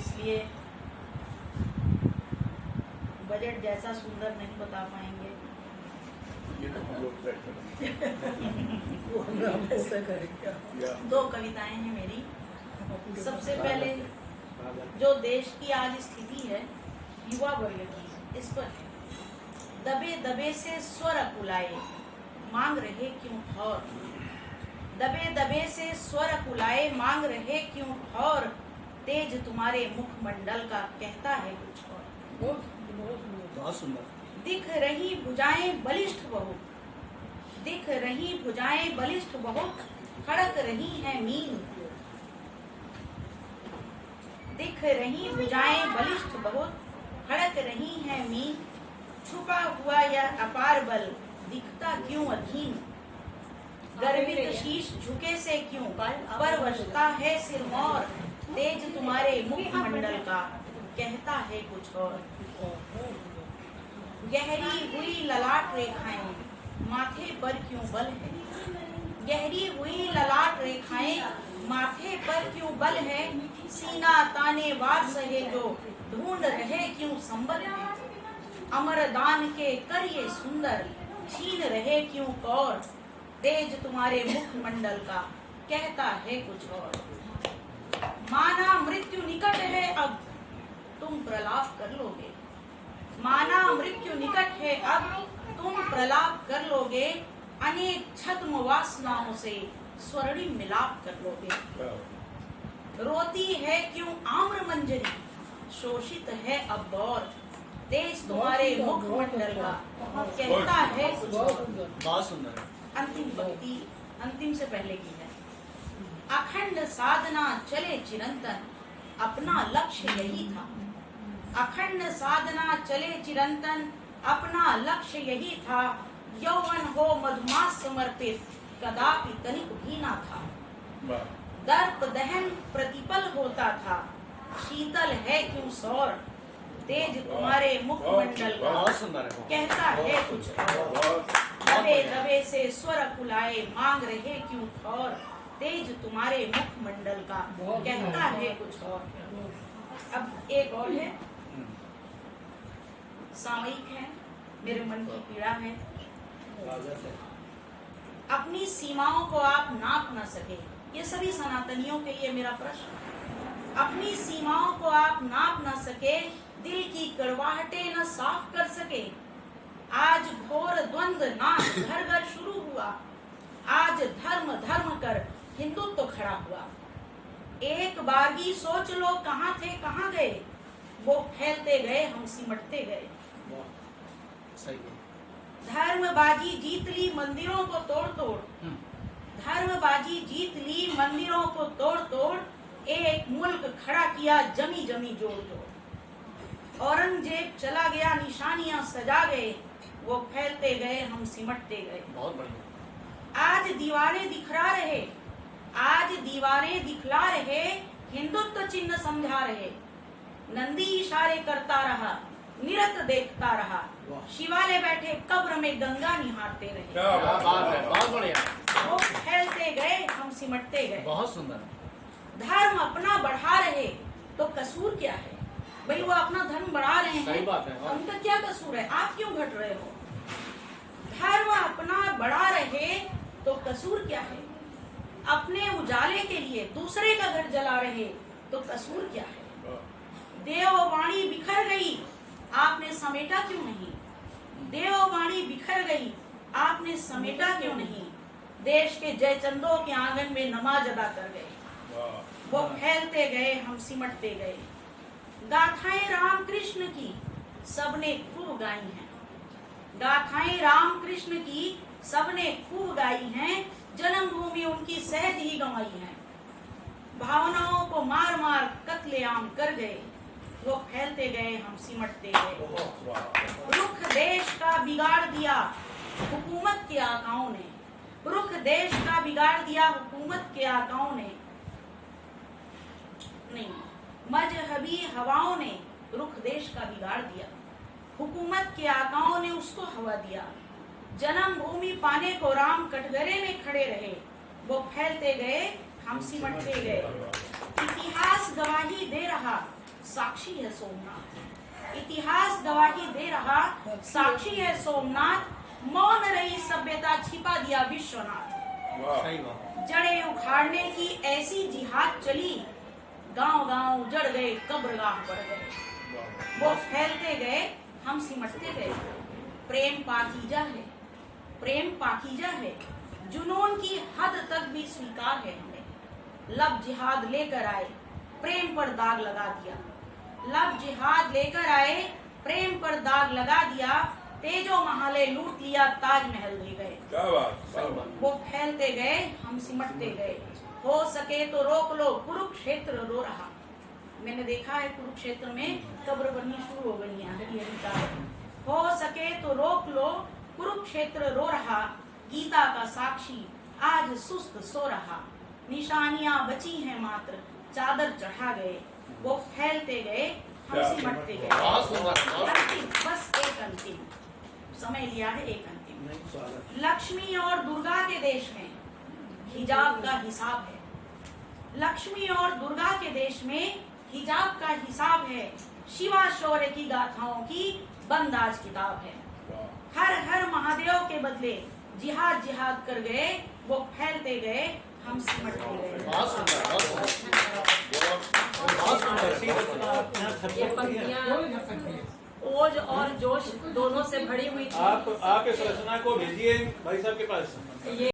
इसलिए बजट जैसा सुंदर नहीं बता पाएंगे। ये तो हम लोग तय करेंगे। दो कविताएं हैं मेरी। सबसे पहले जो देश की आज स्थिति है युवा वर्ग की, इस पर है। दबे दबे से स्वर अकुलाए मांग रहे क्यों ठौर, दबे दबे से स्वर अकुलाए मांग रहे क्यों ठौर, तेज तुम्हारे मुखमंडल का कहता है कुछ और। बहुत सुंदर। दिख रही भुजाएं बलिष्ठ बहुत, दिख रही भुजाएं बलिष्ठ बहुत, खड़क रही है मीन, दिख रही भुजाएं बलिष्ठ बहुत, खड़क रही है मीन, छुपा हुआ यह अपार बल दिखता क्यों अधीन, गर्वित शीश झुके से क्यों परवशता है सिरमौर, तेज तुम्हारे मुखमंडल का कहता है कुछ और। गहरी हुई ललाट रेखाएं माथे पर क्यों बल है, गहरी हुई ललाट रेखाएं माथे पर क्यों बल है, सीना ताने वार सहे जो ढूंढ रहे क्यों संबल है, अमरदान के कर ये सुंदर छीन रहे क्यों कौर, तेज तुम्हारे मुखमंडल का कहता है कुछ और। माना मृत्यु निकट है अब तुम प्रलाप कर लोगे, माना मृत्यु निकट है अब तुम प्रलाप कर लोगे, अनेक छद्म वासनाओं से स्वर्णिम मिलाप कर लोगे। रोती है क्यों आम्र मंजरी शोषित है अब दौर, तेज तुम्हारे मुखमंडल का कहता है कुछ और। बहुत सुंदर। अंतिम पंक्ति अंतिम से पहले की है। अखंड साधना चले चिरंतन अपना लक्ष्य यही था, अखंड साधना चले चिरंतन अपना लक्ष्य यही था, यौवन हो मधुमास समर्पित कदापि तनिक भी ना था, दर्प दहन प्रतिपल होता था, शीतल है क्यों सौर, तेज तुम्हारे मुखमंडल का कहता है कुछ और। दबे दबे से स्वर अकुलाए मांग रहे क्यों ठौर, तेज तुम्हारे मुखमंडल का कहता है कुछ और। अब एक और है, सामयिक है, मेरे मन की पीड़ा है। अपनी सीमाओं को आप नाप न सके, ये सभी सनातनियों के लिए मेरा प्रश्न। अपनी सीमाओं को आप नाप न सके, दिल की कड़वाहटें न साफ कर सके, आज घोर द्वंद्व नाच घर घर शुरू हुआ, आज धर्म धर्म कर हिंदुत्व तो खड़ा हुआ, एक बारगी सोच लो कहाँ थे कहाँ गए, वो फैलते गए हम सिमटते गए, धर्मबाजी जीत ली मंदिरों को तोड़ तोड़, धर्मबाजी जीत ली मंदिरों को तोड़ तोड़, एक मुल्क खड़ा किया जमी जमी जोड़ जोड़, औरंगजेब चला गया निशानियां सजा गए, वो फैलते गए हम सिमटते गए। बहुत बढ़िया। आज दीवारें दिखला रहे, आज दीवारें दिखला रहे, हिंदुत्व चिन्ह समझा रहे, नंदी इशारे करता रहा निरत देखता रहा, शिवालय बैठे कब्र में गंगा निहारते रहे। बहुत बढ़िया। वो फैलते गए हम सिमटते गए। बहुत सुंदर। धर्म अपना बढ़ा रहे तो कसूर क्या है, भाई वो अपना धर्म बढ़ा रहे हैं, सही बात है। उनका क्या कसूर है, आप क्यों घट रहे हो। धर्म अपना बढ़ा रहे तो कसूर क्या है, अपने उजाले के लिए दूसरे का घर जला रहे तो कसूर क्या है। देववाणी बिखर गई आपने समेटा क्यों नहीं, देववाणी बिखर गई आपने समेटा क्यों नहीं, देश के जयचंदों के आंगन में नमाज अदा कर गए, वो फैलते गए हम सिमटते गए। गाथाएं राम कृष्ण की सबने खूब गाई हैं, गाथाएं राम कृष्ण की सबने खूब गाई हैं, जन्मभूमि उनकी सहज ही गंवाई है, भावनाओं को मार मार कत्लेआम कर गए, वो फैलते गए हम सिमटते गए। रुख देश का बिगाड़ दिया हुकूमत के आकाओं ने, रुख देश का बिगाड़ दिया हुकूमत के आकाओं ने, नहीं मजहबी हवाओं ने रुख देश का बिगाड़ दिया, हुकूमत के आकाओं ने उसको हवा दिया, जन्मभूमि पाने को राम कटघरे में खड़े रहे, वो फैलते गए हम सिमटते गए। इतिहास गवाही दे रहा साक्षी है सोमनाथ। इतिहास गवाही दे रहा, साक्षी है सोमनाथ। मौन रही सभ्यता, छिपा दिया विश्वनाथ। वाह सही बात। जड़े उखाड़ने की ऐसी जिहाद चली, गांव गांव उजड़ गए, कब्रगाह बढ़ गए। वाह वो फैलते गए, हम सिमटते गए। प्रेम पाकीजा है, प्रेम पाकीजा है। जुनून की हद तक भी स्वीकार है हमें। लब जिहाद लेकर आए, प्रेम पर दाग लगा दिया। लब जिहाद लेकर आए, प्रेम पर दाग लगा दिया। तेजो महाले लूट लिया, ताजमहल ले गए। क्या बात क्या बात वो फैलते गए, हम सिमटते गए। हो सके तो रोक लो, कुरुक्षेत्र रो रहा। मैंने देखा है कुरुक्षेत्र में कब्र बननी शुरू हो गई है, हरी हरी का। हो सके तो रोक लो, कुरुक्षेत्र रो रहा। गीता का साक्षी आज सुस्त सो रहा। निशानियां बची हैं मात्र, चादर चढ़ा गए। वो फैलते गए, हम सिमटते गए। बहुत सुंदर, बहुत अंतिम, बस एक अंतिम समय लिया है, एक अंतिम। लक्ष्मी और दुर्गा के देश में हिजाब का हिसाब है। लक्ष्मी और दुर्गा के देश में हिजाब का हिसाब है। शिवा शौर्य की गाथाओं की बंद आज किताब है। वाह हर हर महादेव के बदले जिहाद जिहाद कर गए। वो फैलते गए, हम सिमटते गए। बहुत सुंदर, बहुत सुंदर, बहुत सुंदर। ये पंक्तियाँ ओज और जोश दोनों से भरी हुई थी। आप इस रचना को भेजिए भाई साहब के पास। ये